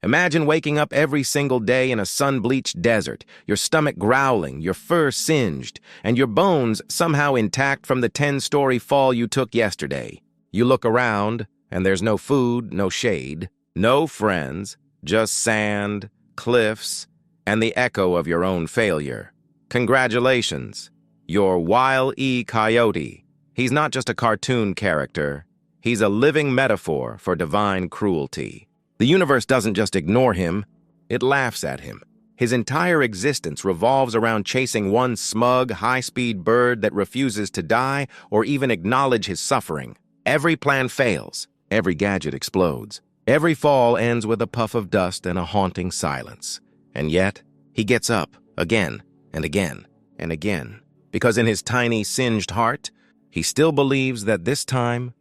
Imagine waking up every single day in a sun-bleached desert, your stomach growling, your fur singed, and your bones somehow intact from the 10-story fall you took yesterday. You look around, and there's no food, no shade, no friends, just sand, cliffs, and the echo of your own failure. Congratulations, you're Wile E. Coyote. He's not just a cartoon character. He's a living metaphor for divine cruelty. The universe doesn't just ignore him, it laughs at him. His entire existence revolves around chasing one smug, high-speed bird that refuses to die or even acknowledge his suffering. Every plan fails, every gadget explodes. Every fall ends with a puff of dust and a haunting silence. And yet, he gets up again and again and again, because in his tiny, singed heart, he still believes that this time,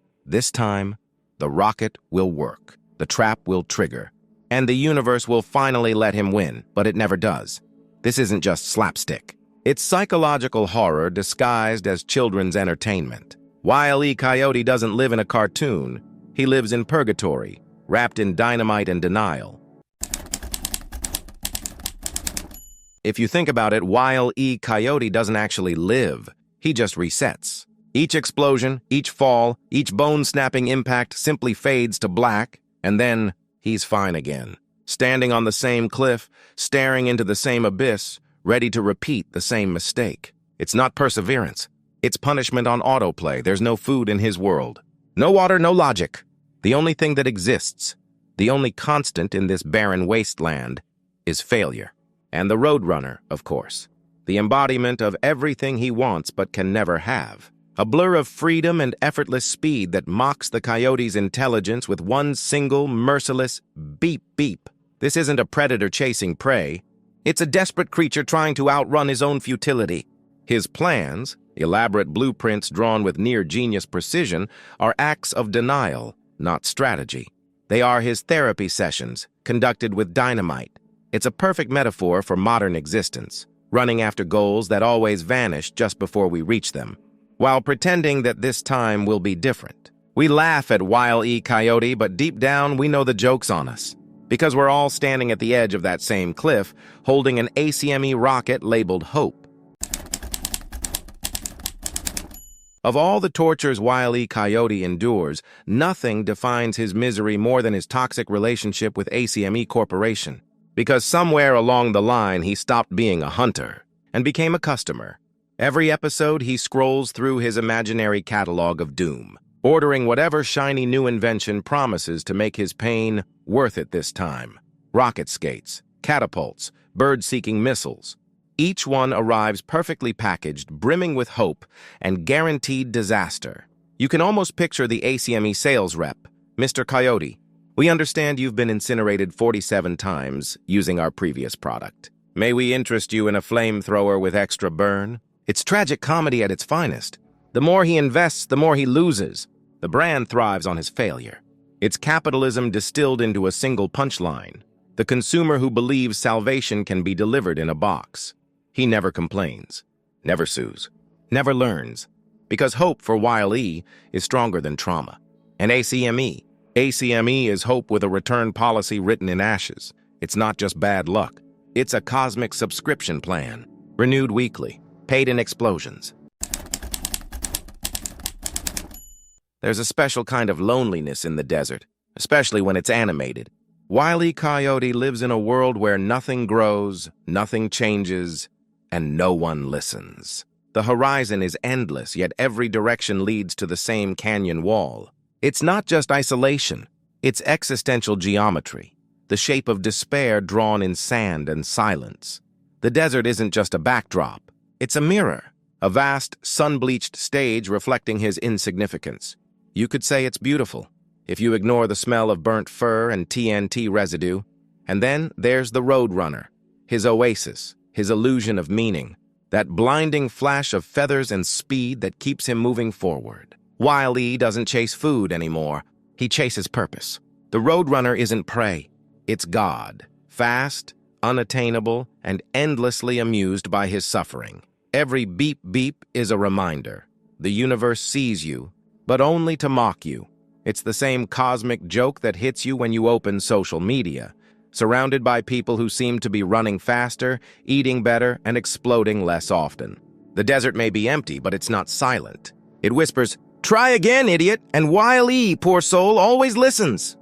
the rocket will work, the trap will trigger, and the universe will finally let him win, but it never does. This isn't just slapstick. It's psychological horror disguised as children's entertainment. Wile E. Coyote doesn't live in a cartoon. He lives in purgatory, wrapped in dynamite and denial. If you think about it, Wile E. Coyote doesn't actually live. He just resets. Each explosion, each fall, each bone-snapping impact simply fades to black, and then he's fine again. Standing on the same cliff, staring into the same abyss, ready to repeat the same mistake. It's not perseverance. It's punishment on autoplay. There's no food in his world. No water, no logic. The only thing that exists, the only constant in this barren wasteland, is failure. And the Roadrunner, of course. The embodiment of everything he wants but can never have. A blur of freedom and effortless speed that mocks the coyote's intelligence with one single, merciless beep beep. This isn't a predator chasing prey. It's a desperate creature trying to outrun his own futility. His plans, elaborate blueprints drawn with near-genius precision, are acts of denial, not strategy. They are his therapy sessions, conducted with dynamite. It's a perfect metaphor for modern existence, running after goals that always vanish just before we reach them, while pretending that this time will be different. We laugh at Wile E. Coyote, but deep down we know the joke's on us, because we're all standing at the edge of that same cliff, holding an ACME rocket labeled Hope. Of all the tortures Wile E. Coyote endures, nothing defines his misery more than his toxic relationship with ACME Corporation. Because somewhere along the line he stopped being a hunter and became a customer. Every episode he scrolls through his imaginary catalog of doom, ordering whatever shiny new invention promises to make his pain worth it this time. Rocket skates, catapults, bird-seeking missiles. Each one arrives perfectly packaged, brimming with hope and guaranteed disaster. You can almost picture the ACME sales rep, Mr. Coyote. We understand you've been incinerated 47 times using our previous product. May we interest you in a flamethrower with extra burn? It's tragic comedy at its finest. The more he invests, the more he loses. The brand thrives on his failure. It's capitalism distilled into a single punchline. The consumer who believes salvation can be delivered in a box. He never complains, never sues, never learns. Because hope for Wile E is stronger than trauma. And ACME is hope with a return policy written in ashes. It's not just bad luck. It's a cosmic subscription plan, renewed weekly, paid in explosions. There's a special kind of loneliness in the desert, especially when it's animated. Wile E. Coyote lives in a world where nothing grows, nothing changes, and no one listens. The horizon is endless, yet every direction leads to the same canyon wall. It's not just isolation, it's existential geometry, the shape of despair drawn in sand and silence. The desert isn't just a backdrop, it's a mirror, a vast, sun-bleached stage reflecting his insignificance. You could say it's beautiful, if you ignore the smell of burnt fur and TNT residue. And then there's the Roadrunner, his oasis, his illusion of meaning, that blinding flash of feathers and speed that keeps him moving forward. Wile E doesn't chase food anymore. He chases purpose. The Roadrunner isn't prey. It's God, fast, unattainable, and endlessly amused by his suffering. Every beep-beep is a reminder. The universe sees you, but only to mock you. It's the same cosmic joke that hits you when you open social media. surrounded by people who seem to be running faster, eating better, and exploding less often. The desert may be empty, but it's not silent. It whispers, "Try again, idiot," and Wile E, poor soul, always listens.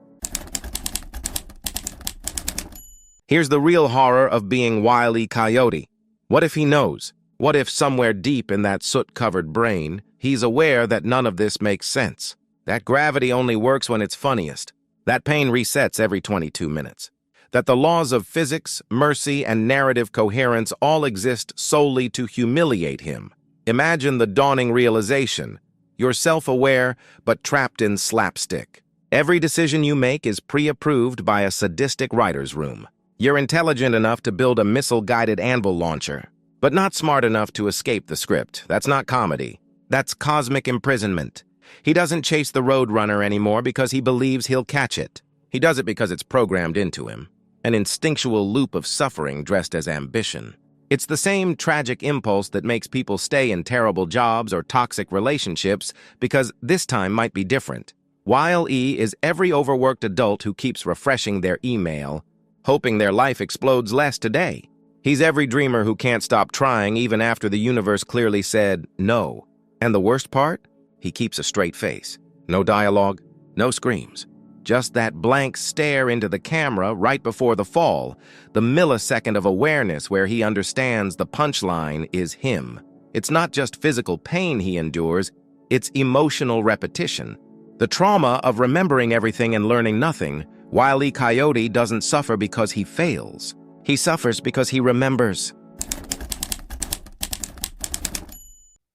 Here's the real horror of being Wile E. Coyote. What if he knows? What if somewhere deep in that soot-covered brain, he's aware that none of this makes sense? That gravity only works when it's funniest. That pain resets every 22 minutes. That the laws of physics, mercy, and narrative coherence all exist solely to humiliate him. Imagine the dawning realization. You're self-aware, but trapped in slapstick. Every decision you make is pre-approved by a sadistic writer's room. You're intelligent enough to build a missile-guided anvil launcher, but not smart enough to escape the script. That's not comedy. That's cosmic imprisonment. He doesn't chase the roadrunner anymore because he believes he'll catch it. He does it because it's programmed into him. An instinctual loop of suffering dressed as ambition. It's the same tragic impulse that makes people stay in terrible jobs or toxic relationships because this time might be different. Wile E is every overworked adult who keeps refreshing their email, hoping their life explodes less today. He's every dreamer who can't stop trying even after the universe clearly said no. And the worst part? He keeps a straight face. No dialogue, no screams. Just that blank stare into the camera right before the fall, the millisecond of awareness where he understands the punchline is him. It's not just physical pain he endures, it's emotional repetition. The trauma of remembering everything and learning nothing. Wile E. Coyote doesn't suffer because he fails. He suffers because he remembers.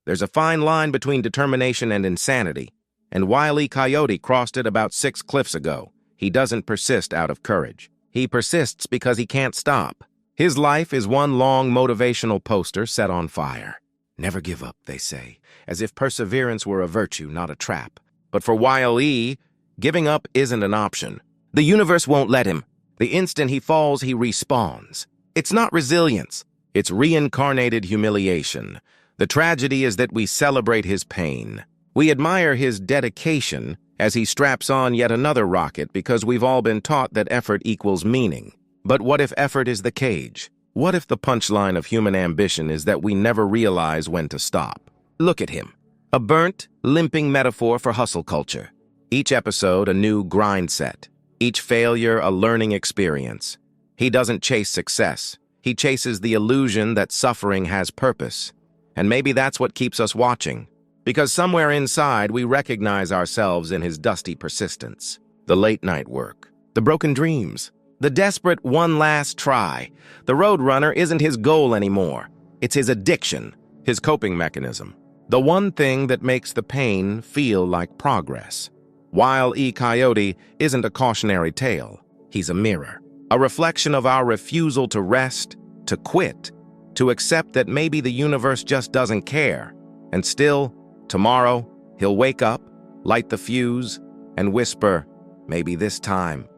There's a fine line between determination and insanity, and Wile E. Coyote crossed it about 6 cliffs ago. He doesn't persist out of courage. He persists because he can't stop. His life is one long motivational poster set on fire. Never give up, they say, as if perseverance were a virtue, not a trap. But for Wile E., giving up isn't an option. The universe won't let him. The instant he falls, he respawns. It's not resilience. It's reincarnated humiliation. The tragedy is that we celebrate his pain. We admire his dedication as he straps on yet another rocket because we've all been taught that effort equals meaning. But what if effort is the cage? What if the punchline of human ambition is that we never realize when to stop? Look at him. A burnt, limping metaphor for hustle culture. Each episode a new grind set. Each failure a learning experience. He doesn't chase success. He chases the illusion that suffering has purpose. And maybe that's what keeps us watching. Because somewhere inside we recognize ourselves in his dusty persistence. The late-night work. The broken dreams. The desperate one last try. The roadrunner isn't his goal anymore. It's his addiction, his coping mechanism. The one thing that makes the pain feel like progress. Wile E. Coyote isn't a cautionary tale. He's a mirror. A reflection of our refusal to rest, to quit, to accept that maybe the universe just doesn't care. And still, tomorrow, he'll wake up, light the fuse, and whisper, maybe this time.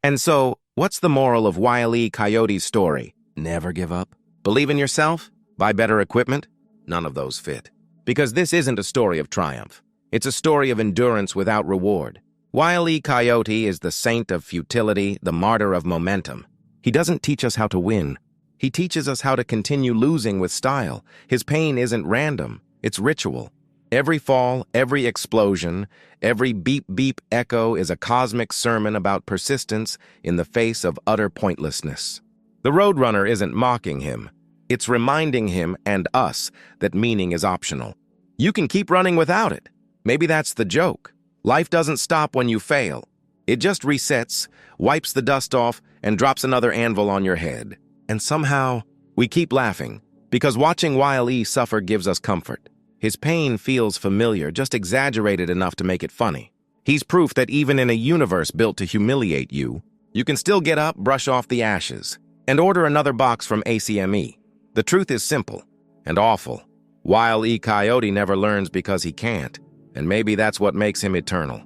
And so, what's the moral of Wile E. Coyote's story? Never give up? Believe in yourself? Buy better equipment? None of those fit. Because this isn't a story of triumph. It's a story of endurance without reward. Wile E. Coyote is the saint of futility, the martyr of momentum. He doesn't teach us how to win. He teaches us how to continue losing with style. His pain isn't random. It's ritual. Every fall, every explosion, every beep-beep echo is a cosmic sermon about persistence in the face of utter pointlessness. The roadrunner isn't mocking him. It's reminding him and us that meaning is optional. You can keep running without it. Maybe that's the joke. Life doesn't stop when you fail. It just resets, wipes the dust off, and drops another anvil on your head. And somehow, we keep laughing, because watching Wile E. suffer gives us comfort. His pain feels familiar, just exaggerated enough to make it funny. He's proof that even in a universe built to humiliate you, you can still get up, brush off the ashes, and order another box from ACME. The truth is simple and awful. Wile E. Coyote never learns because he can't, and maybe that's what makes him eternal.